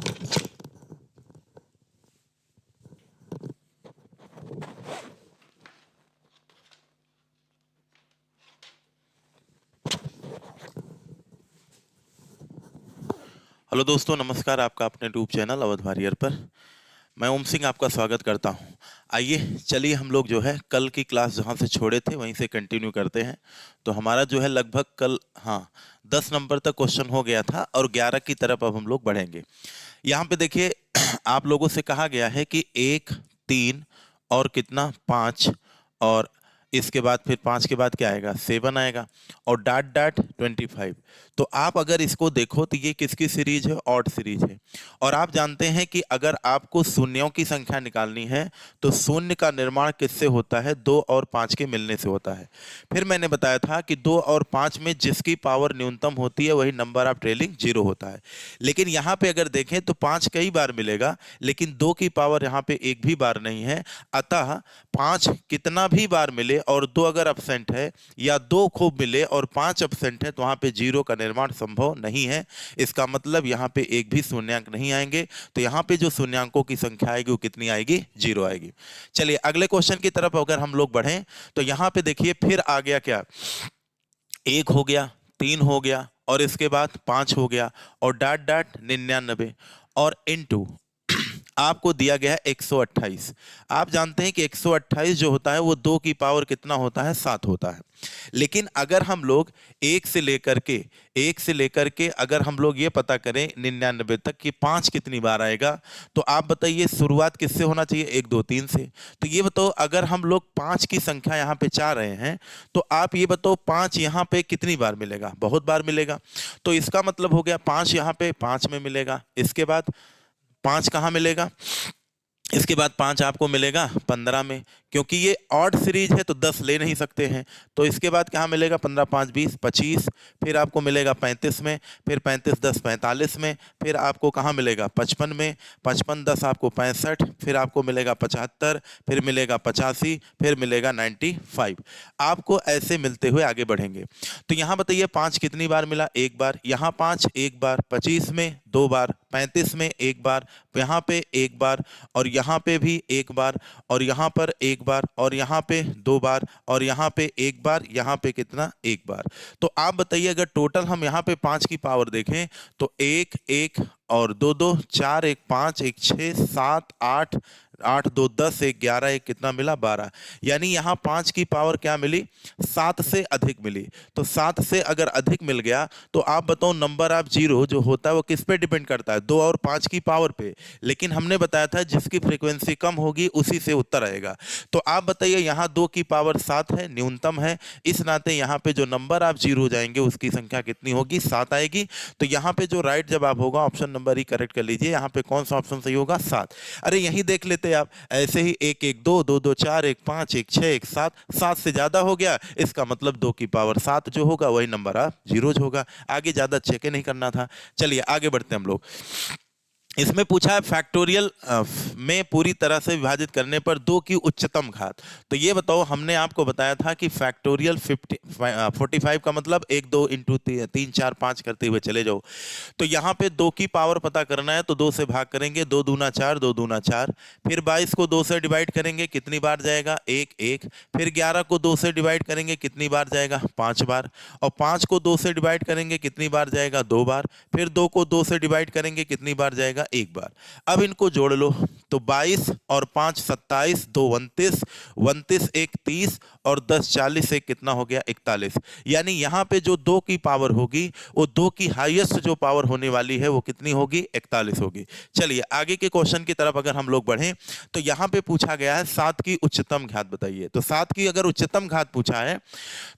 Hello दोस्तों, नमस्कार। आपका अपने यूट्यूब चैनल अवध वॉरियर पर मैं ओम सिंह आपका स्वागत करता हूं। आइए चलिए हम लोग जो है कल की क्लास जहां से छोड़े थे वहीं से कंटिन्यू करते हैं। तो हमारा जो है लगभग कल 10 नंबर तक क्वेश्चन हो गया था और 11 की तरफ अब हम लोग बढ़ेंगे। यहाँ पे देखिए आप लोगों से कहा गया है कि 1, 3 और कितना 5 और इसके बाद फिर 5 के बाद क्या आएगा 7 आएगा और डाट डाट 25। तो आप अगर इसको देखो तो ये किसकी सीरीज है, ऑड सीरीज है। और आप जानते हैं कि अगर आपको शून्यों की संख्या निकालनी है तो शून्य का निर्माण किससे होता है, 2 और 5 के मिलने से होता है। फिर मैंने बताया था कि 2 और 5 में जिसकी पावर न्यूनतम होती है वही नंबर ऑफ ट्रेलिंग 0 होता है। लेकिन यहाँ पे अगर देखें तो 5 कई बार मिलेगा लेकिन 2 की पावर यहाँ पे एक भी बार नहीं है। अतः 5 कितना भी बार मिले और 2 अगर एब्सेंट है या 2 खूब मिले और 5 एब्सेंट है तो वहां पे 0 का निर्माण संभव नहीं है। इसका मतलब यहाँ पे एक भी शून्यांक नहीं आएंगे। तो यहाँ पे जो शून्यांकों की संख्या आएगी वो कितनी आएगी, 0 आएगी। चलिए अगले क्वेश्चन की तरफ अगर हम लोग बढ़ें तो यहाँ पे देखिए फिर आ गया क्या, 1 हो गया, 3 हो गया और इसके बाद 5 हो गया और डाट डाट 99 और इनटू आपको दिया गया है 128। आप जानते हैं कि 128 जो होता है वो 2 की पावर कितना होता है, 7 होता है। लेकिन अगर हम लोग 1 से लेकर के अगर हम लोग ये पता करें 99 तक कि 5 कितनी बार आएगा तो आप बताइए शुरुआत किससे होना चाहिए, 1 2 3 से। तो ये बताओ अगर हम लोग 5 की संख्या यहाँ पे चाह रहे हैं तो आप ये बताओ 5 यहाँ पे कितनी बार मिलेगा, बहुत बार मिलेगा। तो इसका मतलब हो गया 5 यहाँ पे 5 में मिलेगा, इसके बाद 5 कहाँ मिलेगा, इसके बाद 5 आपको मिलेगा 15 में, क्योंकि ये ऑड सीरीज है तो 10 ले नहीं सकते हैं। तो इसके बाद कहाँ मिलेगा, 15 5 20 25, फिर आपको मिलेगा 35 में, फिर 35 10 45 में, फिर आपको कहाँ मिलेगा 55 में, 55 10 आपको 65, फिर आपको मिलेगा 75, फिर मिलेगा 85, फिर मिलेगा 95। आपको ऐसे मिलते हुए आगे बढ़ेंगे। तो यहाँ बताइए 5 कितनी बार मिला, एक बार, यहाँ 5 एक बार, 25 में 2 बार, 35 में एक बार, यहाँ पे एक बार और यहाँ पे भी एक बार और यहाँ पर एक बार और यहाँ पे 2 बार और यहाँ पे एक बार, यहाँ पे कितना, एक बार। तो आप बताइए अगर टोटल हम यहाँ पे 5 की पावर देखें तो 1 1 और 2 2 4 1 5 1 6 7 8 8 2 10 1 11 1 कितना मिला, 12। यानी यहाँ 5 की पावर क्या मिली, 7 से अधिक मिली। तो 7 से अगर अधिक मिल गया तो आप बताओ नंबर ऑफ 0 जो होता है वो किस पे डिपेंड करता है, 2 और 5 की पावर पे। लेकिन हमने बताया था जिसकी फ्रीक्वेंसी कम होगी उसी से उत्तर आएगा। तो आप बताइए यहाँ 2 की पावर 7 है, न्यूनतम है, इस नाते यहाँ पे जो नंबर ऑफ 0 हो जाएंगे उसकी संख्या कितनी होगी, 7 आएगी। तो यहाँ पे जो राइट जवाब होगा ऑप्शन नंबर ही करेक्ट कर लीजिए। यहाँ पे कौन सा ऑप्शन सही होगा, 7। अरे यही देख लेते आप, ऐसे ही 1 1 2 2 2 4 1 5 1 6 1 7, 7 से ज्यादा हो गया, इसका मतलब 2 की पावर 7 जो होगा वही नंबर ऑफ 0 होगा। आगे ज्यादा चेक नहीं करना था। चलिए आगे बढ़ते हैं हम लोग। इसमें पूछा है फैक्टोरियल में पूरी तरह से विभाजित करने पर 2 की उच्चतम घात। तो ये बताओ, हमने आपको बताया था कि फैक्टोरियल 45 का मतलब 1 2 इंटू 3 4 5 करते हुए चले जाओ। तो यहाँ पे 2 की पावर पता करना है तो 2 से भाग करेंगे, 2 दूना 4 2 दूना 4, फिर 22 को 2 से डिवाइड करेंगे, कितनी बार जाएगा, 1 1, फिर 11 को 2 से डिवाइड करेंगे, कितनी बार जाएगा, 5 बार, और 5 को 2 से डिवाइड करेंगे, कितनी बार जाएगा, 2 बार, फिर 2 को 2 से डिवाइड करेंगे, कितनी बार जाएगा, एक बार। अब इनको जोड़ लो तो 22 और 5 27, 2 29, 29 1 30 और 10 40 से कितना हो गया, 41। यानी यहाँ पे जो 2 की पावर होगी वो 2 की हाईएस्ट जो पावर होने वाली है वो कितनी होगी, 41 होगी। चलिए आगे के क्वेश्चन की तरफ अगर हम लोग बढ़ें तो यहाँ पे पूछा गया है 7 की उच्चतम घात बताइए। तो 7 की अगर उच्चतम घात पूछा है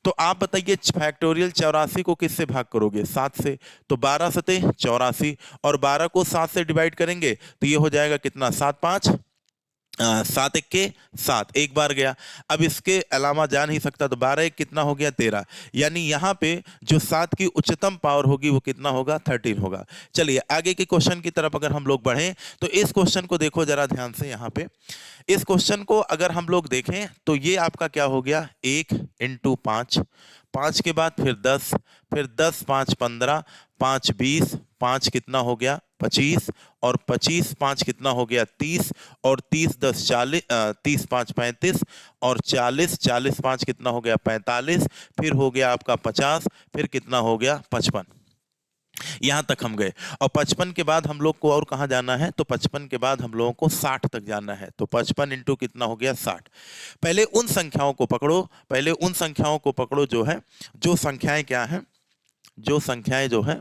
तो आप बताइए फैक्टोरियल 84 को किससे भाग करोगे, 7 से। तो 12 सते 84 और 12 को 7 से डिवाइड करेंगे तो ये हो जाएगा कितना, 7 5 7 1 के 7, एक बार गया। अब इसके अलावा जा नहीं सकता तो 12 1 कितना हो गया, 13। यानी यहाँ पे जो 7 की उच्चतम पावर होगी वो कितना होगा, 13 होगा। चलिए आगे के क्वेश्चन की तरफ अगर हम लोग बढ़ें तो इस क्वेश्चन को देखो जरा ध्यान से। यहाँ पे इस क्वेश्चन को अगर हम लोग देखें तो ये आपका क्या हो गया, 1 इंटू 5, 5 के बाद फिर 10, फिर 10 5 15, 5 20, 5 कितना हो गया 25, और 25 5 कितना हो गया 30, और 30 10 40, 30 5 35, और 40 40 5 कितना हो गया 45, फिर हो गया आपका 50, फिर कितना हो गया 55। यहां तक हम गए, और 55 के बाद हम लोग को और कहां जाना है, तो 55 के बाद हम लोगों को 60 तक जाना है। तो 55 इंटू कितना हो गया 60। पहले उन संख्याओं को पकड़ो, पहले उन संख्याओं को पकड़ो जो है, जो संख्याएं क्या है, जो संख्याएं जो है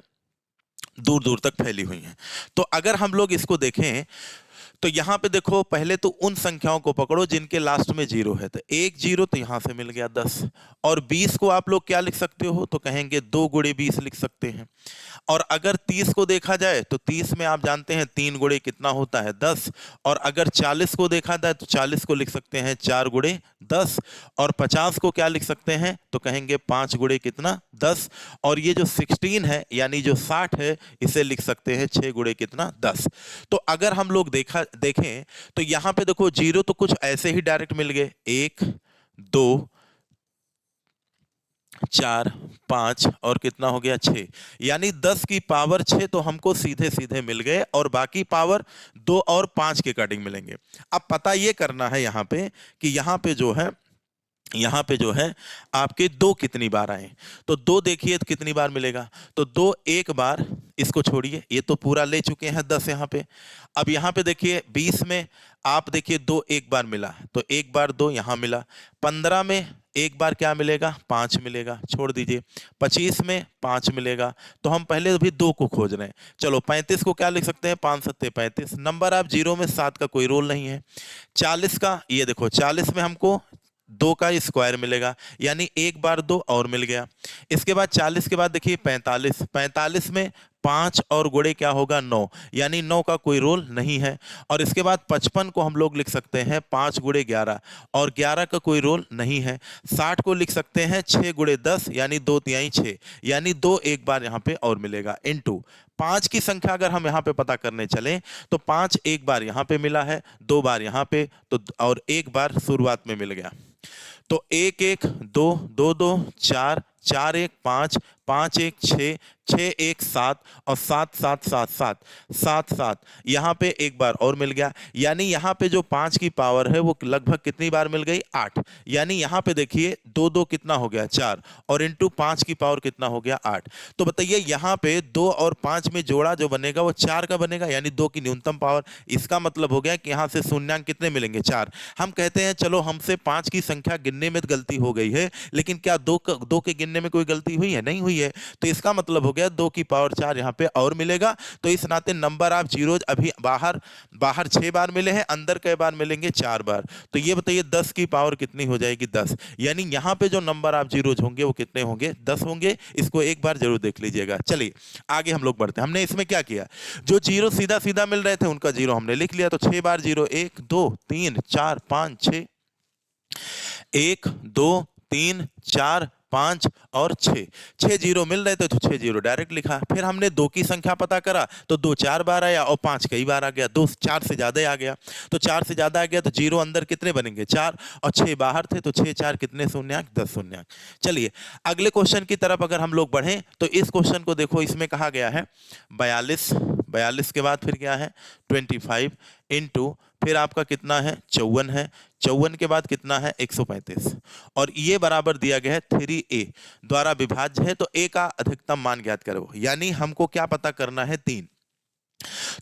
दूर दूर तक फैली हुई हैं। तो अगर हम लोग इसको देखें तो यहां पे देखो, पहले तो उन संख्याओं को पकड़ो जिनके लास्ट में 0 है। तो 1 0 तो यहां से मिल गया 10, और 20 को आप लोग क्या लिख सकते हो, तो कहेंगे 2 गुणे 20 लिख सकते हैं। और अगर 30 को देखा जाए तो 30 में आप जानते हैं 3 गुणे कितना होता है 10, और अगर 40 को देखा जाए तो 40 को लिख सकते हैं 4 गुणे 10, और 50 को क्या लिख सकते हैं, तो कहेंगे 5 गुणे कितना 10, और ये जो 16 है यानी जो 60 है इसे लिख सकते हैं 6 गुणे कितना 10। तो अगर हम लोग देखें तो यहां पे देखो 0 तो कुछ ऐसे ही डायरेक्ट मिल गए, 1 2 4 5 और कितना हो गया 6, यानी 10 की पावर 6 तो हमको सीधे सीधे मिल गए, और बाकी पावर 2 और 5 के अकॉर्डिंग मिलेंगे। अब पता ये करना है यहां पे कि यहां पे जो है, यहां पे जो है आपके 2 कितनी बार आए, तो 2 देखिए तो कितनी बार मिलेगा, तो 2 एक बार, इसको छोड़िए, ये तो पूरा ले चुके हैं 10 यहां पे। अब यहां पे देखिए 20 में आप देखिए 2 एक बार मिला, तो एक बार 2 यहां मिला। 15 में एक बार क्या मिलेगा 5 मिलेगा, छोड़ दीजिए। 25 में 5 मिलेगा, तो हम पहले भी 2 को खोज रहे हैं। चलो 35 को क्या लिख सकते हैं, 5 सत्ते 35, नंबर आप 0 में 7 का कोई रोल नहीं है। 40 का ये देखो, 40 में हमको 2 का स्क्वायर मिलेगा, यानी एक बार 2 और मिल गया। इसके बाद 40 के बाद देखिए 45, 45 में 5 और गुणे क्या होगा 9, यानी 9 का कोई रोल नहीं है। और इसके बाद 55 को हम लोग लिख सकते हैं 5 गुणे 11, और 11 का कोई रोल नहीं है। 60 को लिख सकते हैं 6 गुणे 10, यानी 2 तिहाई 6, यानी 2 एक बार यहाँ पे और मिलेगा। इनटू 5 की संख्या अगर हम यहाँ पे पता करने चलें तो 5 एक बार यहाँ पे मिला है, 2 बार यहाँ पे, तो और एक बार शुरुआत में मिल गया। तो 1 1 2 2 2 4 4 1 5 5 1 6 6 1 7 और 7 7 7 7 7 7 यहाँ पे एक बार और मिल गया, यानी यहाँ पे जो 5 की पावर है वो लगभग कितनी बार मिल गई 8, यानी यहाँ पे देखिए 2 2 कितना हो गया 4, और इंटू 5 की पावर कितना हो गया 8। तो बताइए यहाँ पे 2 और 5 में जोड़ा जो बनेगा वो 4 का बनेगा, यानी 2 की न्यूनतम पावर। इसका मतलब हो गया कि यहाँ से शून्यांक कितने मिलेंगे 4। हम कहते हैं चलो हमसे 5 की संख्या गिनने में गलती हो गई है, लेकिन क्या 2 के गिनने में कोई गलती हुई है, नहीं हुई है। तो इसका मतलब हो गया 2 की पावर 4 यहाँ पे और मिलेगा। तो इस नाते नंबर ऑफ जीरोज अभी बाहर 6 बार मिले हैं, अंदर कई बार मिलेंगे 4 बार। तो ये बताइए 10 की पावर कितनी हो जाएगी 10, यानी यहाँ पे जो नंबर ऑफ जीरोज होंगे वो कितने होंगे 10 होंगे। इसको एक बार जरूर देख लीजिएगा। चलिए आगे हम लोग बढ़ते हैं। हमने इसमें क्या किया, जो जीरो सीधा सीधा मिल रहे थे उनका जीरो हमने लिख लिया। तो 6 बार जीरो, 1 2 3 4 5 6, 1 2 3 4 5 और 6 जीरो मिल रहे थे तो 6 जीरो डायरेक्ट लिखा। फिर हमने 2 की संख्या पता करा तो 2 4 बार आया और 5 कई बार आ गया, 2 4 से ज्यादा आ गया। तो 4 से ज्यादा आ गया तो जीरो अंदर कितने बनेंगे 4, और 6 बाहर थे तो 6 4 कितने शून्यांक 10 शून्यांक। चलिए अगले क्वेश्चन की तरफ अगर हम लोग बढ़ें तो इस क्वेश्चन को देखो, इसमें कहा गया है 42 के बाद फिर क्या है 25 इंटू फिर आपका कितना है 54 है, 54 के बाद कितना है 135, और ये बराबर दिया गया है 3a द्वारा विभाज्य है। तो a का अधिकतम मान ज्ञात करो, यानी हमको क्या पता करना है 3।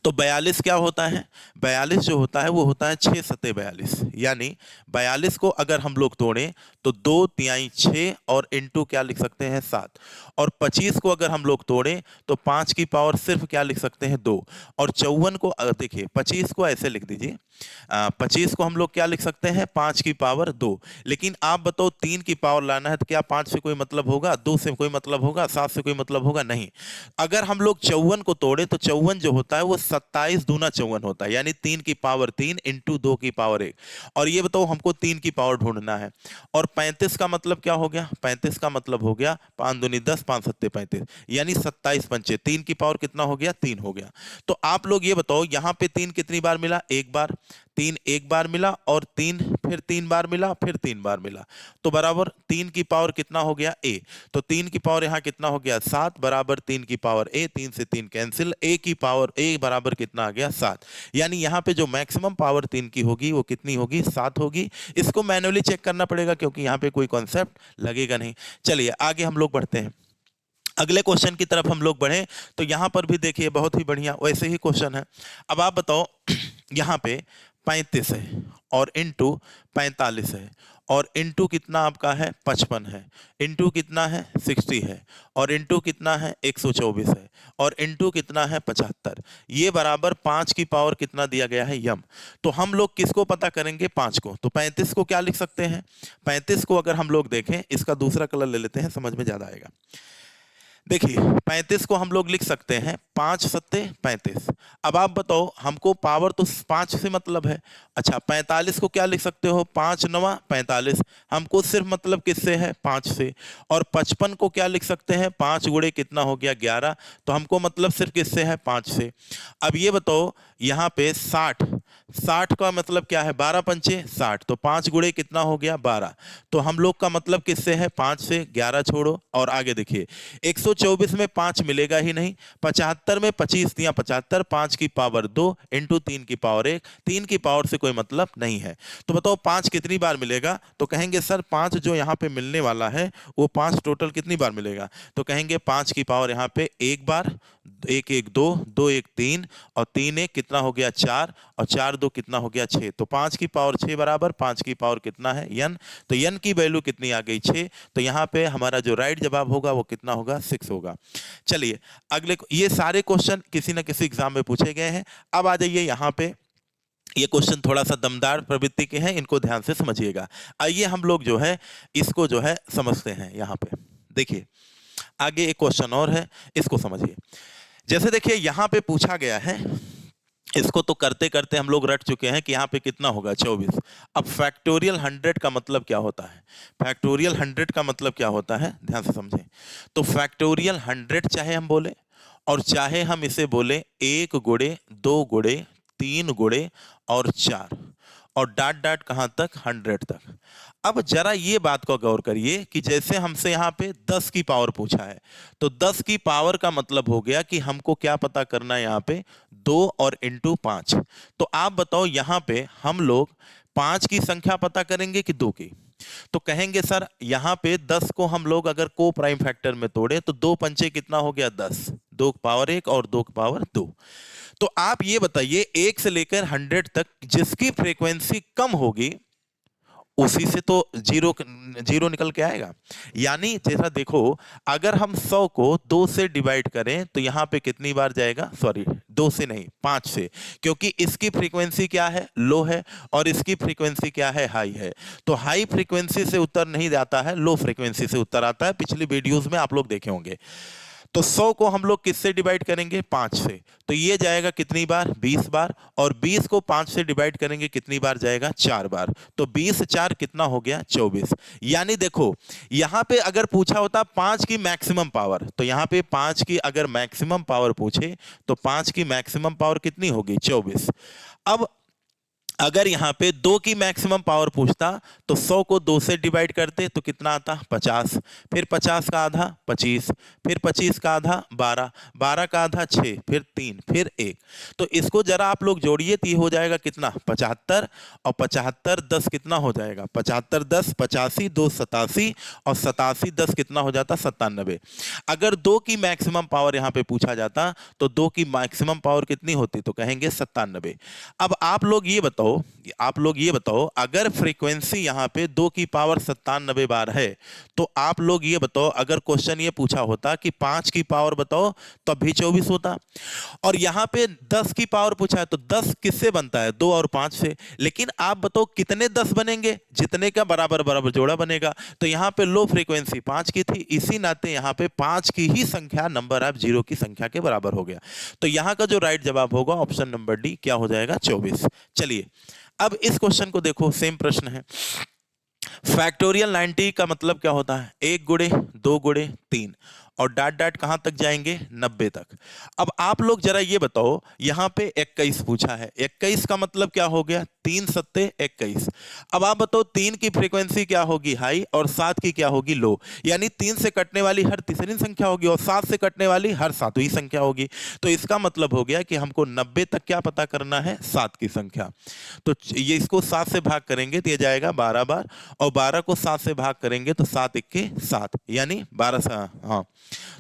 तो 42 क्या होता है, 42 जो होता है वो होता है 6 सत्ते 42, यानी 42 को अगर हम लोग तोड़ें तो 2 तिहाई 6 और इंटू क्या लिख सकते हैं 7, और 25 को अगर हम लोग तोड़ें तो 5 की पावर सिर्फ क्या लिख सकते हैं 2, और 54 को देखिए 25 को ऐसे लिख दीजिए, 25 को हम लोग क्या लिख सकते हैं 5 की पावर 2। लेकिन आप बताओ 3 की पावर लाना है तो क्या 5 से कोई मतलब होगा, 2 से कोई मतलब होगा, 7 से कोई मतलब होगा, नहीं। अगर हम लोग 54 को तोड़े तो 54 जो होता है वो 27 दूना 54 होता है, यानी 3 की पावर 3 इंटू 2 की पावर 1। और ये बताओ हमको 3 की पावर ढूंढना है। और 35 का मतलब क्या हो गया, 35 का मतलब हो गया 5 दूनी 10 5 सत्ते 35, यानी 27 पंचे 3 की पावर कितना हो गया 3 हो गया। तो आप लोग ये बताओ यहाँ पे 3 कितनी बार मिला, एक बार। 3 एक बार मिला और 3 फिर 3 बार मिला फिर 3 बार मिला, तो बराबर 3 की पावर कितना हो गया a। तो 3 की पावर यहाँ कितना हो गया 7 बराबर 3 की पावर a, 3 से 3 कैंसिल, a की पावर a बराबर कितना आ गया 7। यानी यहाँ पे जो मैक्सिमम पावर 3 की होगी वो कितनी होगी 7 होगी। इसको मैन्युअली चेक करना पड़ेगा क्योंकि यहाँ पे कोई कॉन्सेप्ट लगेगा नहीं। चलिए आगे हम लोग बढ़ते हैं, अगले क्वेश्चन की तरफ हम लोग बढ़े। तो यहाँ पर भी देखिए बहुत ही बढ़िया वैसे ही क्वेश्चन है। अब आप बताओ यहाँ पे 35 है और इंटू 45 है और इंटू कितना आपका है 55 है, इंटू कितना है 60 है और इंटू कितना है 124 है और इंटू कितना है 75। ये बराबर 5 की पावर कितना दिया गया है यम। तो हम लोग किसको पता करेंगे 5 को। तो 35 को क्या लिख सकते हैं, 35 को अगर हम लोग देखें, इसका दूसरा कलर ले लेते हैं समझ में ज्यादा आएगा। देखिए 35 को हम लोग लिख सकते हैं 5 सत्ते 35। अब आप बताओ हमको पावर तो 5 से मतलब है। अच्छा 45 को क्या लिख सकते हो 5 नवा 45, हमको सिर्फ मतलब किससे है 5 से। और 55 को क्या लिख सकते हैं 5 गुणे कितना हो गया 11, तो हमको मतलब सिर्फ किससे है 5 से। अब ये बताओ यहाँ पे 60 का मतलब क्या है 12 पंचे 60, तो 5 गुणे कितना हो गया 12, तो हम लोग का मतलब किससे है 5 से। 11 छोड़ो और आगे देखिए 124 में 5 मिलेगा ही नहीं, 75 में 25 दिया 75, 5 की पावर 2 इंटू 3 की पावर 1, 3 की पावर से कोई मतलब नहीं है। तो बताओ 5 कितनी बार मिलेगा, तो कहेंगे सर 5 जो यहाँ पे मिलने वाला है वो 5 टोटल कितनी बार मिलेगा, तो कहेंगे 5 की पावर यहाँ पे एक बार, 1 1 2, 2 1 3 और 3 1 कितना हो गया 4 और 4 2 कितना हो गया 6। तो 5 की पावर 6 बराबर 5 की पावर कितना है n, तो n की वैल्यू कितनी आ गई 6। तो यहाँ पे हमारा जो राइट जवाब होगा वो कितना होगा 6 होगा। चलिए अगले, ये सारे क्वेश्चन किसी न किसी एग्जाम में पूछे गए हैं। अब आ जाइए यहाँ पे, ये क्वेश्चन थोड़ा सा दमदार प्रवृत्ति के हैं, इनको ध्यान से समझिएगा। आइए हम लोग जो है इसको जो है समझते हैं। यहाँ पे देखिए आगे एक क्वेश्चन और है, इसको समझिए। जैसे देखिए यहाँ पे पूछा गया है, इसको तो करते करते हम लोग रट चुके हैं कि यहाँ पे कितना होगा 24। अब फैक्टोरियल 100 का मतलब क्या होता है, फैक्टोरियल 100 का मतलब क्या होता है ध्यान से समझें। तो फैक्टोरियल 100 चाहे हम बोले और चाहे हम इसे बोले 1 गुणे 2 गुणे 3 गुणे और 4 और डाट डाट कहां तक 100 तक। अब जरा ये बात को गौर करिए कि जैसे हमसे यहाँ पे 10 की पावर पूछा है, तो 10 की पावर का मतलब हो गया कि हमको क्या पता करना है यहाँ पे 2 और इंटू 5। तो आप बताओ यहाँ पे हम लोग 5 की संख्या पता करेंगे कि 2 की। तो कहेंगे सर यहाँ पे 10 को हम लोग अगर को प्राइम फैक्टर में तोड़े तो 2 पंचे कितना हो गया 10, 2 की पावर 1 और 2 की पावर 2। तो आप ये बताइए 1 से लेकर 100 तक जिसकी फ्रीक्वेंसी कम होगी उसी से तो जीरो जीरो निकल के आएगा। यानी जैसा देखो अगर हम 100 को 2 से डिवाइड करें तो यहाँ पे कितनी बार जाएगा, सॉरी 2 से नहीं 5 से, क्योंकि इसकी फ्रीक्वेंसी क्या है लो है और इसकी फ्रीक्वेंसी क्या है हाई है। तो हाई फ्रीक्वेंसी से उत्तर नहीं जाता है, लो फ्रीक्वेंसी से उत्तर आता है, पिछली वीडियोस में आप लोग देखे होंगे। तो 100 को हम लोग किससे डिवाइड करेंगे 5 से, तो ये जाएगा कितनी बार 20 बार, और 20 को 5 से डिवाइड करेंगे कितनी बार जाएगा 4 बार, तो 20 4 कितना हो गया 24। यानी देखो यहां पे अगर पूछा होता 5 की मैक्सिमम पावर, तो यहां पे 5 की अगर मैक्सिमम पावर पूछे तो 5 की मैक्सिमम पावर कितनी होगी 24। अब अगर यहाँ पे 2 की मैक्सिमम पावर पूछता तो 100 को 2 से डिवाइड करते तो कितना आता 50, फिर 50 का आधा 25, फिर 25 का आधा 12, 12 का आधा 6, फिर 3, फिर 1। तो इसको जरा आप लोग जोड़िए तो ये हो जाएगा कितना 75, और 75 10 कितना हो जाएगा 75 10 85, 2 87 और 87 10 कितना हो जाता 97। अगर 2 की मैक्सिमम पावर यहाँ पे पूछा जाता तो 2 की मैक्सिमम पावर कितनी होती, तो कहेंगे 97। अब आप लोग ये बताओ अगर फ्रीक्वेंसी यहाँ पे 2 की पावर 97 बार है, तो आप लोग ये बताओ अगर क्वेश्चन ये पूछा होता कि 5 की पावर बताओ तब भी 24 होता, और यहाँ पे 10 की पावर पूछा है तो 10 किससे बनता है 2 और 5 से। लेकिन आप बताओ कितने 10 बनेंगे, जितने का बराबर बराबर जोड़ा बनेगा। तो यहाँ पे लो फ्रीक्वेंसी 5 की थी, इसी नाते यहाँ पे 5 की ही संख्या नंबर ऑफ जीरो की संख्या के बराबर हो गया। तो यहाँ का जो राइट जवाब होगा ऑप्शन नंबर डी क्या हो जाएगा 24। चलिए अब इस क्वेश्चन को देखो, सेम प्रश्न है। फैक्टोरियल 90 का मतलब क्या होता है 1 गुणे 2 गुणे 3 और डाट डाट कहां तक जाएंगे 90 तक। अब आप लोग जरा ये बताओ यहां पे 21 पूछा है, 21 का मतलब क्या हो गया 3 सत्ते 21। अब आप बताओ 3 की फ्रीक्वेंसी क्या होगी हाई और 7 की क्या होगी लो, यानी 3 से कटने वाली हर तीसरी संख्या होगी और 7 से कटने वाली हर सातवीं संख्या होगी। तो इसका मतलब हो गया कि हमको 90 तक क्या पता करना है, 7 की संख्या। तो ये इसको 7 से भाग करेंगे तो ये जाएगा 12 बार, और 12 को 7 से भाग करेंगे तो 7 इक्के 7, यानी 12, हाँ,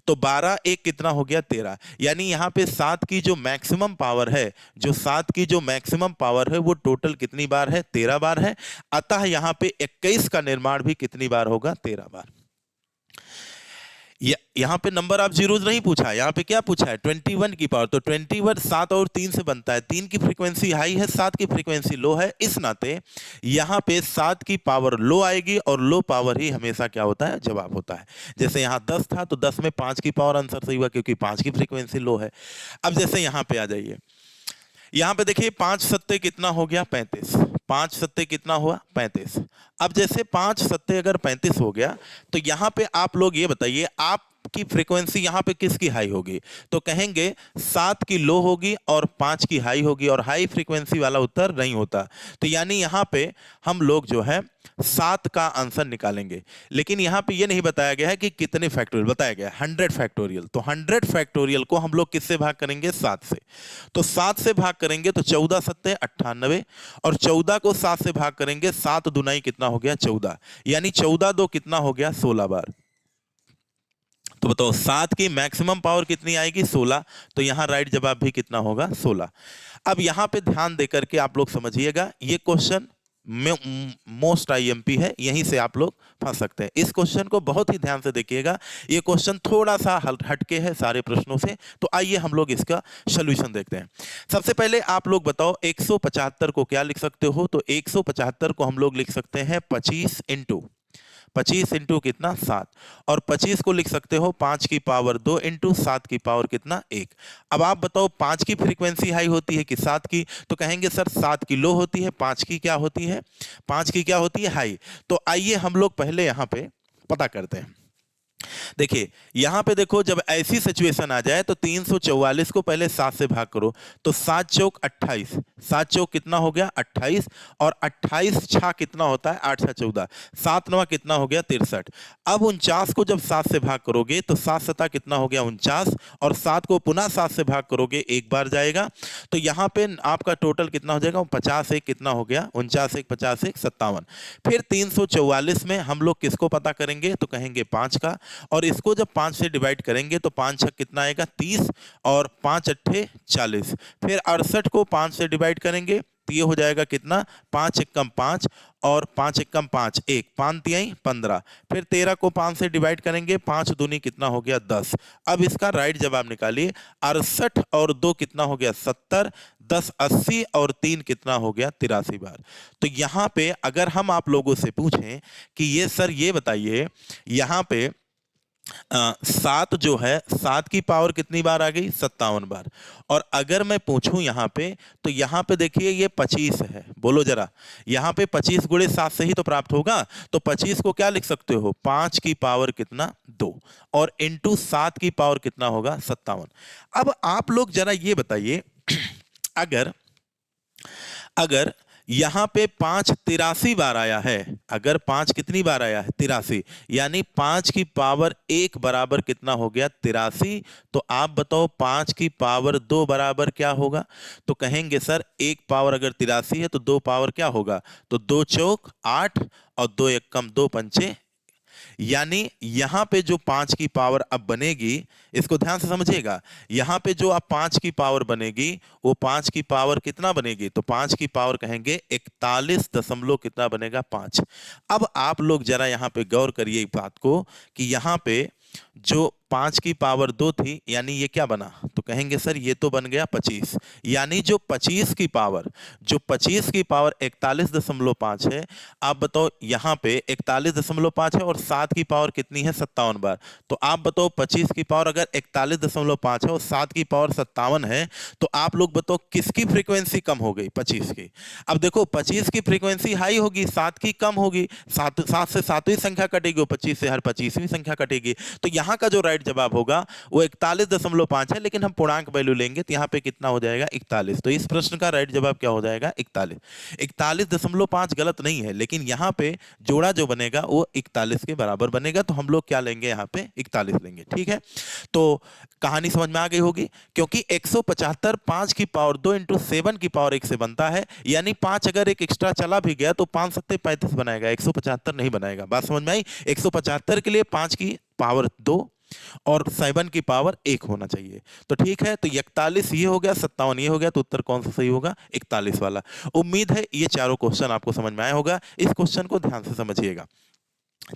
तो 12 एक कितना हो गया 13, यानी यहाँ पे 7 की जो मैक्सिमम पावर है, जो 7 की जो मैक्सिमम पावर है वो टोटल कितनी बार है, 13 बार है। अतः यहाँ पे 21 का निर्माण भी कितनी बार होगा, 13 बार। यहाँ पे नंबर ऑफ जीरोज नहीं पूछा, यहाँ पे क्या पूछा है, 21 की पावर। तो 21 7 और 3 से बनता है, 3 की फ्रीक्वेंसी हाई है, 7 की फ्रीक्वेंसी लो है, इस नाते यहाँ पे 7 की पावर लो आएगी और लो पावर ही हमेशा क्या होता है, जवाब होता है। जैसे यहाँ 10 था तो 10 में 5 की पावर आंसर सही हुआ, क्योंकि 5 की फ्रीक्वेंसी लो है। अब जैसे यहाँ पे आ जाइए, यहाँ पे देखिए 5 सत्ते कितना हो गया, 35। 5 सत्ते कितना हुआ, 35। अब जैसे 5 सत्ते अगर 35 हो गया तो यहाँ पे आप लोग ये बताइए आपकी फ्रीक्वेंसी यहाँ पे किसकी हाई होगी, तो कहेंगे 7 की लो होगी और 5 की हाई होगी, और हाई फ्रीक्वेंसी वाला उत्तर नहीं होता। तो यानी यहाँ पे हम लोग जो है 7 का आंसर निकालेंगे, लेकिन यहाँ पे ये नहीं बताया गया है कि कितने फैक्टोरियल, बताया गया है 100 फैक्टोरियल। तो 100 फैक्टोरियल को हम लोग किससे भाग करेंगे, 7 से। तो 7 से भाग करेंगे तो 14 सत्ते 98, और 14 को 7 से भाग करेंगे, 7 दुनाई कितना हो गया 14, यानी 14 दो कितना हो गया 16 बार। तो बताओ 7 की मैक्सिमम पावर कितनी आएगी, 16। तो यहां राइट जवाब भी कितना होगा, 16। अब यहां पे ध्यान देकर के आप लोग समझिएगा, ये क्वेश्चन मोस्ट आईएमपी है, यहीं से आप लोग फंस सकते हैं। इस क्वेश्चन को बहुत ही ध्यान से देखिएगा, ये क्वेश्चन थोड़ा सा हटके है सारे प्रश्नों से। तो आइए हम लोग इसका सॉल्यूशन देखते हैं। सबसे पहले आप लोग बताओ 175 को क्या लिख सकते हो, तो 175 को हम लोग लिख सकते हैं 25 इंटू कितना 7, और 25 को लिख सकते हो 5 की पावर 2 इंटू 7 की पावर कितना 1। अब आप बताओ 5 की फ्रीक्वेंसी हाई होती है कि 7 की, तो कहेंगे सर 7 की लो होती है, 5 की क्या होती है, 5 की क्या होती है हाई। तो आइए हम लोग पहले यहाँ पे पता करते हैं। देखिए यहां पे देखो, जब ऐसी सिचुएशन आ जाए तो 344 को पहले 7 से भाग करो, तो 7 चौक 28, 7 चौक कितना हो गया 28, और 28 छा कितना होता है 8 छा 14, 7 नवा कितना हो गया 63। अब 49 को जब 7 से भाग करोगे तो 7 सता कितना हो गया 49, और 7 को पुनः 7 से भाग करोगे एक बार जाएगा, तो यहाँ पे आपका टोटल कितना हो जाएगा 50 एक कितना हो गया 49 एक 50 एक 57। फिर 344 में हम लोग किसको पता करेंगे, तो कहेंगे 5 का, और इसको जब 5 से डिवाइड करेंगे तो 5 छक कितना आएगा 30, और 5 अट्ठे 40। फिर 68 को 5 से डिवाइड करेंगे तो ये हो जाएगा कितना 5 एकम 5, और 5 एकम 5 1, 5 तिहाई 15। फिर 13 को 5 से डिवाइड करेंगे, 5 दूनी कितना हो गया 10। अब इसका राइट जवाब निकालिए, 68 और 2 कितना हो गया 70, 10 80, और 3 कितना हो गया 83 बार। तो यहाँ पे अगर हम आप लोगों से पूछें कि ये सर ये बताइए यहाँ पे 7 जो है 7 की पावर कितनी बार आ गई 57 बार, और अगर मैं पूछूं यहाँ पे तो यहाँ पे देखिए ये 25 है, बोलो जरा, यहाँ पे 25 गुणे 7 से ही तो प्राप्त होगा। तो 25 को क्या लिख सकते हो 5 की पावर कितना 2, और इंटू 7 की पावर कितना होगा 57। अब आप लोग जरा ये बताइए अगर यहां पे 5 83 बार आया है, अगर 5 कितनी बार आया है 83, यानी 5 की पावर 1 बराबर कितना हो गया 83। तो आप बताओ 5 की पावर 2 बराबर क्या होगा, तो कहेंगे सर 1 पावर अगर 83 है तो 2 पावर क्या होगा, तो 2 चौक 8, और 2 एकम 2 पंचे, यानी यहां पे जो 5 की पावर अब बनेगी, इसको ध्यान से समझिएगा, यहां पे जो अब 5 की पावर बनेगी वो 5 की पावर कितना बनेगी, तो 5 की पावर कहेंगे 41 दशमलव कितना बनेगा 5। अब आप लोग जरा यहां पे गौर करिए इस बात को कि यहां पे जो 5 की पावर 2 थी, यानी ये क्या बना, तो कहेंगे सर ये तो बन गया 25, यानी जो 25 की पावर 41.5 है। आप बताओ यहाँ पे 41.5 है और 7 की पावर कितनी है 57 बार। तो आप बताओ 25 की पावर अगर 41.5 है और 7 की पावर 57 है, तो आप लोग बताओ किसकी फ्रीक्वेंसी कम हो गई 25 की। अब देखो 25 की फ्रीक्वेंसी हाई होगी, 7 की कम होगी, 7 से 7वीं संख्या कटेगी, 25 से हर 25वीं संख्या कटेगी। तो यहाँ का जो राइट जवाब होगा वो 41.5 है, लेकिन हम पूर्णांक वैल्यू लेंगे तो यहाँ पे कितना हो जाएगा 41। तो इस प्रश्न का राइट जवाब क्या हो जाएगा 41। 41.5 गलत नहीं है, लेकिन यहाँ पे जोड़ा जो बनेगा वो 41 के बराबर बनेगा, तो हम लोग क्या लेंगे यहाँ पे 41 लेंगे। ठीक है, तो कहानी समझ में आ गई होगी, क्योंकि 175 5 की पावर 2 इंटू 7 की पावर 1 से बनता है, यानी 5 अगर एक एक्स्ट्रा चला भी गया तो 5 सत्ते 35 बनाएगा, 175 नहीं बनाएगा। बात समझ में आई? 175 के लिए 5 की पावर 2 और 7 की पावर 1 होना चाहिए। तो ठीक है, तो 41 ये हो गया, 57 ये हो गया, तो उत्तर कौन सा सही होगा? 41 वाला। उम्मीद है ये चारों क्वेश्चन आपको समझ में आया होगा। इस क्वेश्चन को ध्यान से समझिएगा।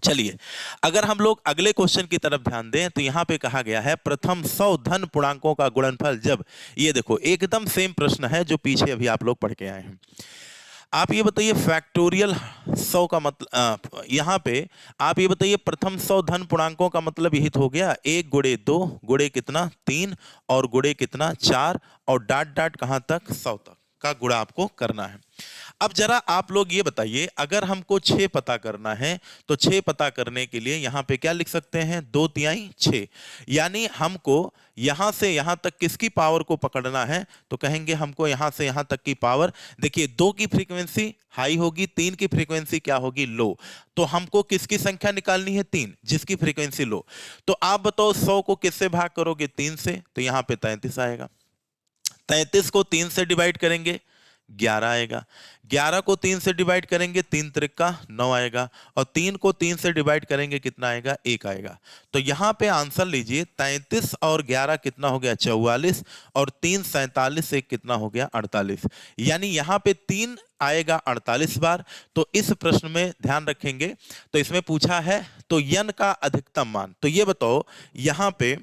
चलिए, अगर हम लोग अगले क्वेश्चन की तरफ ध्यान दें तो यहां पे कहा गया है प्रथम 100 धन पूर्णांकों का गुणनफल जब, ये देखो एकदम सेम प्रश्न है जो पीछे अभी आप लोग पढ़ के आए हैं। आप ये बताइए फैक्टोरियल 100 का मतलब, यहां पे आप ये बताइए प्रथम 100 धन पूर्णांकों का मतलब यही तो हो गया 1 गुणे 2 गुणे कितना 3 और गुणे कितना 4 और डाट डाट कहां तक 100 तक का गुणा आपको करना है। अब जरा आप लोग ये बताइए, अगर हमको 6 पता करना है तो 6 पता करने के लिए यहां पे क्या लिख सकते हैं? 2 तिहाई 6, यानी हमको यहां से यहां तक किसकी पावर को पकड़ना है? तो कहेंगे हमको यहां से यहां तक की पावर। देखिए 2 की फ्रीक्वेंसी हाई होगी, 3 की फ्रीक्वेंसी क्या होगी? लो। तो हमको किसकी संख्या निकालनी है? 3, जिसकी फ्रीक्वेंसी लो। तो आप बताओ 100 को किससे भाग करोगे? 3 से, तो यहां पे 33 आएगा। 33 को 3 से डिवाइड करेंगे 11 आएगा। 11 को 3 से डिवाइड करेंगे 3 त्रिका 9 आएगा, और 3 को 3 से डिवाइड करेंगे कितना आएगा? 1 आएगा। तो यहां पे आंसर लीजिए 33 और 11 कितना हो गया? 44, और 3 47 1 कितना हो गया? 48। यानी यहां पे 3 आएगा 48 बार। तो इस प्रश्न में ध्यान रखेंगे, तो इसमें पूछा है तो n का अधिकतम मान, तो ये बताओ यहां पे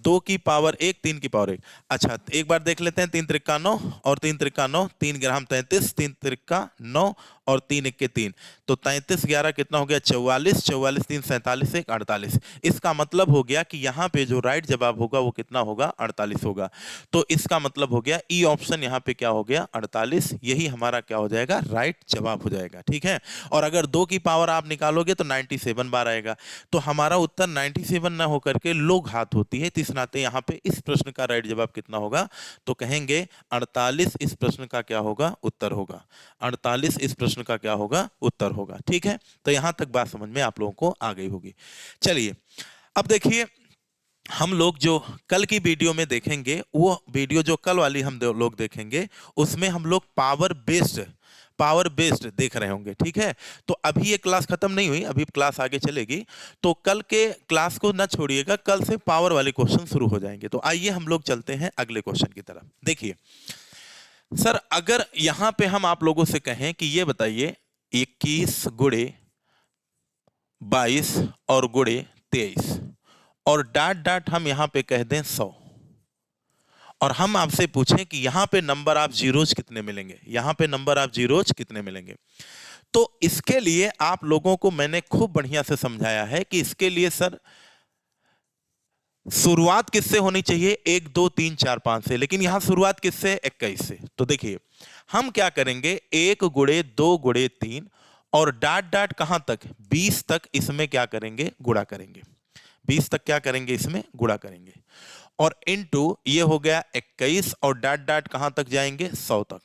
2 की पावर 1 3 की पावर 1। अच्छा, एक बार देख लेते हैं। 3 त्रिका 9 और 3 त्रिका 9, 3 ग्राम 33, 3 त्रिका 9 और 3 1 के 3, तो 33 11 कितना हो गया? 44, 44 3 47 1 48। इसका मतलब हो गया कि यहाँ पे जो राइट जवाब होगा वो कितना होगा? 48 होगा। तो इसका मतलब हो गया ई ऑप्शन यहाँ पे क्या हो गया? 48। यही हमारा क्या हो जाएगा? राइट जवाब हो जाएगा। ठीक है, और अगर 2 की पावर आप निकालोगे तो 97 बार आएगा। तो हमारा उत्तर 97 ना होकर के लोग हाथ होती है, तो इस नाते यहाँ पे इस प्रश्न का राइट जवाब कितना होगा? तो कहेंगे 48 इस प्रश्न का क्या होगा? उत्तर होगा। 48 इस प्रश्न का क्या होगा? उत्तर होगा। ठीक है, तो यहां तक बात समझ में आप लोगों को आ गई होगी। चलिए, अब देखिए हम लोग जो कल की वीडियो में देखेंगे, वो वीडियो जो कल वाली हम लोग देखेंगे उसमें हम लोग पावर बेस्ड देख रहे होंगे। ठीक है, तो अभी ये क्लास खत्म नहीं हुई, अभी क्लास आगे चलेगी, तो कल के क्लास को ना छोड़िएगा, कल से पावर वाले क्वेश्चन शुरू हो जाएंगे। तो आइए हम लोग चलते हैं अगले क्वेश्चन की तरफ। देखिए सर, अगर यहां पे हम आप लोगों से कहें कि ये बताइए 21 गुणे 22 और गुणे 23 और डाट डाट हम यहां पे कह दें 100, और हम आपसे पूछें कि यहां पे नंबर ऑफ जीरोज कितने मिलेंगे? यहां पे नंबर ऑफ जीरोज कितने मिलेंगे? तो इसके लिए आप लोगों को मैंने खूब बढ़िया से समझाया है कि इसके लिए सर शुरुआत किससे होनी चाहिए? 1 2 3 4 5 से, लेकिन यहां शुरुआत किससे? 21 से। तो देखिए हम क्या करेंगे, 1 गुणे 2 गुणे 3 और डाट डाट कहां तक? 20 तक इसमें क्या करेंगे? गुणा करेंगे। 20 तक क्या करेंगे? इसमें गुणा करेंगे, और इनटू ये हो गया 21, और डाट डाट कहां तक जाएंगे? 100 तक।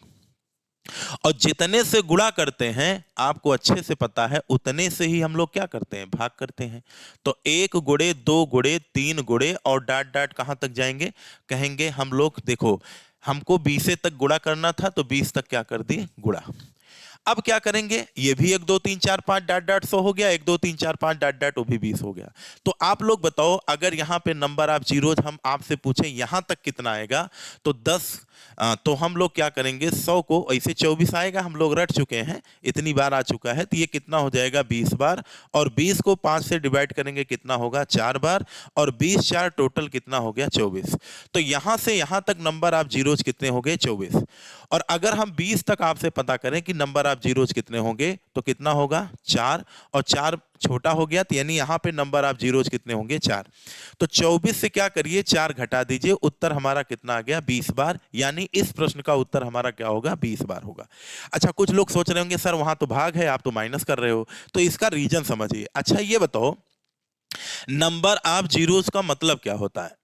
और जितने से गुणा करते हैं आपको अच्छे से पता है, उतने से ही हम लोग क्या करते हैं? भाग करते हैं। तो 1 गुणे 2 गुणे 3 गुणे और डाट डाट कहां तक जाएंगे? कहेंगे हम लोग, देखो हमको 20 तक गुणा करना था, तो 20 तक क्या कर दिए? गुणा। अब क्या करेंगे? ये भी 1 2 3 4 5 डाट डाट 100 हो गया, 1 2 3 4 5 डाट डाट वो भी 20 हो गया। तो आप लोग बताओ, अगर यहां पे नंबर ऑफ जीरोज हम आपसे पूछें यहां तक कितना आएगा? तो 10, तो हम लोग क्या करेंगे? 100 को ऐसे 24 आएगा, हम लोग रट चुके हैं, इतनी बार आ चुका है, तो ये कितना हो जाएगा? 20 बार, और 20 को 5 से डिवाइड करेंगे कितना होगा? 4 बार, और 20 4 टोटल कितना हो गया? 24। तो यहां से यहां तक नंबर ऑफ जीरोज कितने हो गए? 24। और अगर हम 20 तक आपसे पता करें कि नंबर ऑफ जीरोज कितने होंगे, तो कितना होगा? 4, और 4 छोटा हो गया, तो यानी यहां पे नंबर ऑफ जीरोज कितने होंगे? 4। तो 24 से क्या करिए? 4 घटा दीजिए, उत्तर हमारा कितना आ गया? 20 बार। यानी इस प्रश्न का उत्तर हमारा क्या होगा? 20 बार होगा। अच्छा, कुछ लोग सोच रहे होंगे सर वहां तो भाग है, आप तो माइनस कर रहे हो, तो इसका रीजन समझिए। अच्छा ये बताओ, नंबर ऑफ जीरोस का मतलब क्या होता है?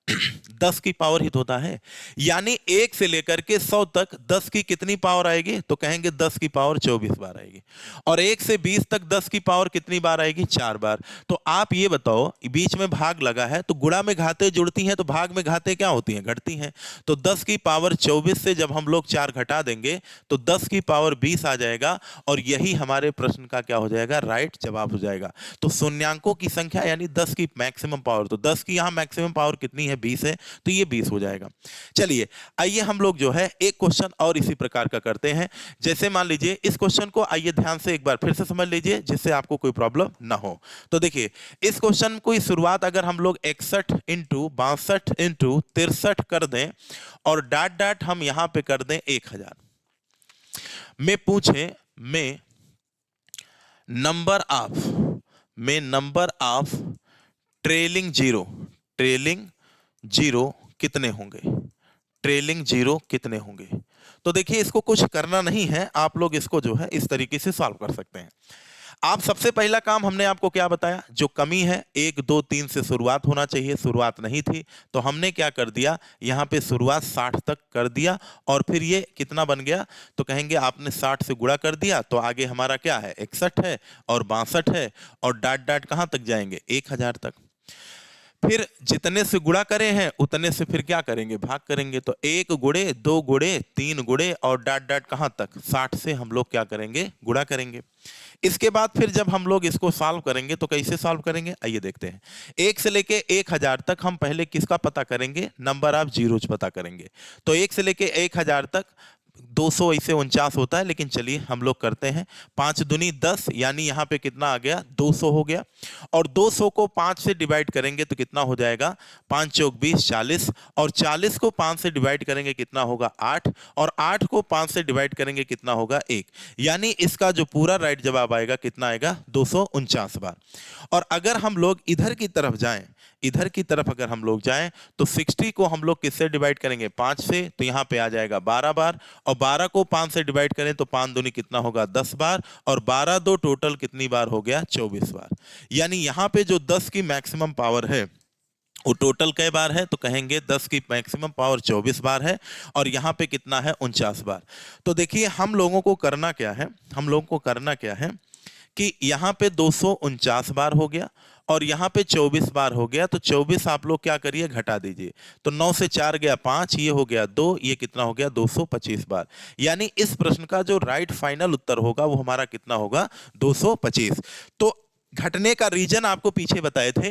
10 की पावर ही तो होता है। यानी 1 से लेकर के 100 तक 10 की कितनी पावर आएगी? तो कहेंगे 10 की पावर 24 बार आएगी। और 1 से 20 तक 10 की पावर कितनी बार आएगी? 4 बार। तो आप ये बताओ, बीच में भाग लगा है तो गुणा में घाते जुड़ती हैं, तो भाग में घाते क्या होती हैं? घटती हैं। तो 10 की पावर 24 से जब हम लोग 4 घटा देंगे तो 10 की पावर 20 आ जाएगा, और यही हमारे प्रश्न का क्या हो जाएगा? राइट जवाब हो जाएगा। तो शून्यांकों की संख्या यानी 10 की मैक्सिमम पावर, तो 10 की यहां मैक्सिमम पावर कितनी है? 20 है, तो ये 20 हो जाएगा। चलिए आइए हम लोग जो है एक क्वेश्चन और इसी प्रकार का करते हैं। जैसे मान लीजिए इस क्वेश्चन को आइए ध्यान से एक बार फिर से समझ लीजिए, जिससे आपको कोई प्रॉब्लम ना हो। तो देखिए इस क्वेश्चन को शुरुआत अगर हम लोग 61 इंटू 62 इंटू 63 कर दें और डाट डाट हम यहां पे कर दें 1000 में पूछे में नंबर ऑफ ट्रेलिंग जीरो कितने होंगे? ट्रेलिंग जीरो कितने होंगे? तो देखिए इसको कुछ करना नहीं है, आप लोग इसको जो है इस तरीके से सॉल्व कर सकते हैं। आप सबसे पहला काम हमने आपको क्या बताया? जो कमी है 1 2 3 से शुरुआत होना चाहिए, शुरुआत नहीं थी तो हमने क्या कर दिया? यहां पे शुरुआत 60 तक कर दिया, और फिर ये कितना बन गया? तो कहेंगे आपने 60 से गुणा कर दिया, तो आगे हमारा क्या है? 61 है और 62 है, और डाट डाट कहां तक जाएंगे? 1000 तक। फिर जितने से गुणा करे हैं उतने से फिर क्या करेंगे? भाग करेंगे। तो 1 गुणे 2 गुणे 3 गुणे और डाट डाट कहां तक? 60 से हम लोग क्या करेंगे? गुणा करेंगे। इसके बाद फिर जब हम लोग इसको सॉल्व करेंगे तो कैसे सॉल्व करेंगे? आइए देखते हैं। 1 से लेके 1000 तक हम पहले किसका पता करेंगे? नंबर ऑफ जीरोज पता करेंगे। तो 1 से लेके 1000 तक 200 इसे 49 होता है, लेकिन चलिए हम लोग करते हैं। 5 दूनी 10, यानी यहां पे कितना आ गया? 200 हो गया। और 200 को 5 से डिवाइड करेंगे तो कितना हो जाएगा? 5 चौक 20 40, और 40 को 5 से डिवाइड करेंगे कितना होगा? 8, और 8 को 5 से डिवाइड करेंगे कितना होगा? 1। यानी इसका जो पूरा राइट जवाब आएगा कितना आएगा? 249 बार। और अगर हम लोग इधर की तरफ जाएं, इधर की तरफ अगर हम लोग जाएं तो 60 को हम लोग किससे डिवाइड करेंगे? 5 से, तो यहां पे आ जाएगा 12 बार, और 12 को 5 से डिवाइड करें तो 5 दूनी कितना होगा? 10 बार, और 12 दो टोटल कितनी बार हो गया? 24 बार। यानी यहां पे जो 10 की मैक्सिमम पावर है वो टोटल कई बार है? तो कहेंगे 10 की मैक्सिमम पावर 24 बार है, और यहां पे कितना है? 49 बार। तो देखिए हम लोगों को करना क्या है? हम लोगों को करना क्या है कि यहाँ पे 249 बार हो गया और यहाँ पे 24 बार हो गया, तो 24 आप लोग क्या करिए? घटा दीजिए। तो 9 से 4 गया 5, ये हो गया 2, ये कितना हो गया? 225 बार। यानी इस प्रश्न का जो राइट फाइनल उत्तर होगा वो हमारा कितना होगा? 225। तो घटने का रीजन आपको पीछे बताए थे,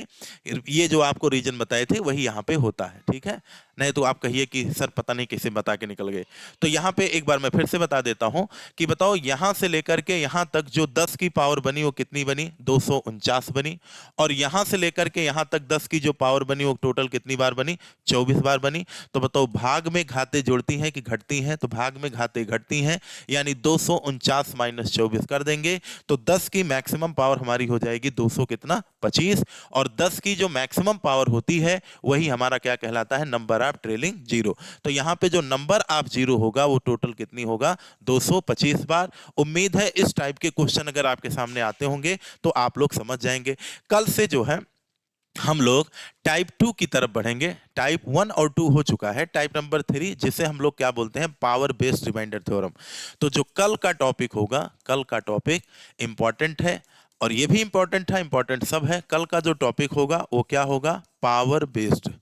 ये जो आपको रीजन बताए थे वही यहाँ पे होता है, ठीक है? नहीं तो आप कहिए कि सर पता नहीं कैसे बता के निकल गए। तो यहाँ पे एक बार मैं फिर से बता देता हूँ कि बताओ यहाँ से लेकर के यहाँ तक जो 10 की पावर बनी वो कितनी बनी? 249 बनी। और यहाँ से लेकर के यहाँ तक 10 की जो पावर बनी वो टोटल कितनी बार बनी? 24 बार बनी। तो बताओ भाग में घाते जोड़ती हैं कि घटती हैं? तो भाग में घाते घटती हैं, यानी 249 माइनस 24 कर देंगे तो 10 की मैक्सिमम पावर हमारी हो जाएगी 200 कितना? 25। और 10 की जो मैक्सिमम पावर होती है वही हमारा क्या कहलाता है? Number of trailing zero. तो यहां पे जो नंबर ऑफ जीरो होगा वो टोटल कितनी होगा? 225 बार। उम्मीद है इस टाइप के क्वेश्चन अगर आपके सामने आते होंगे तो आप लोग समझ जाएंगे। कल से जो है हम लोग टाइप 2 की तरफ बढ़ेंगे। टाइप 1 और 2 हो चुका है, टाइप नंबर 3 जिसे हम लोग क्या बोलते हैं? Power based reminder theorem. तो जो कल का टॉपिक होगा, कल का टॉपिक इंपॉर्टेंट है, और ये भी इंपॉर्टेंट है, इंपॉर्टेंट सब है। कल का जो टॉपिक होगा वो क्या होगा? Power based.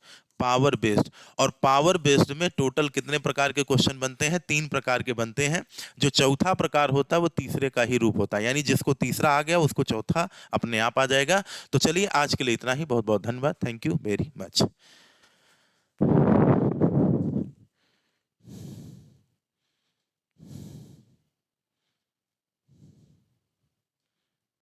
Power based. और पावर बेस्ड में टोटल कितने प्रकार के क्वेश्चन बनते हैं? 3 प्रकार के बनते हैं। जो चौथा प्रकार होता है वो तीसरे का ही रूप होता है, यानी जिसको तीसरा आ गया उसको चौथा अपने आप आ जाएगा। तो चलिए आज के लिए इतना ही। बहुत बहुत धन्यवाद। Thank you very much.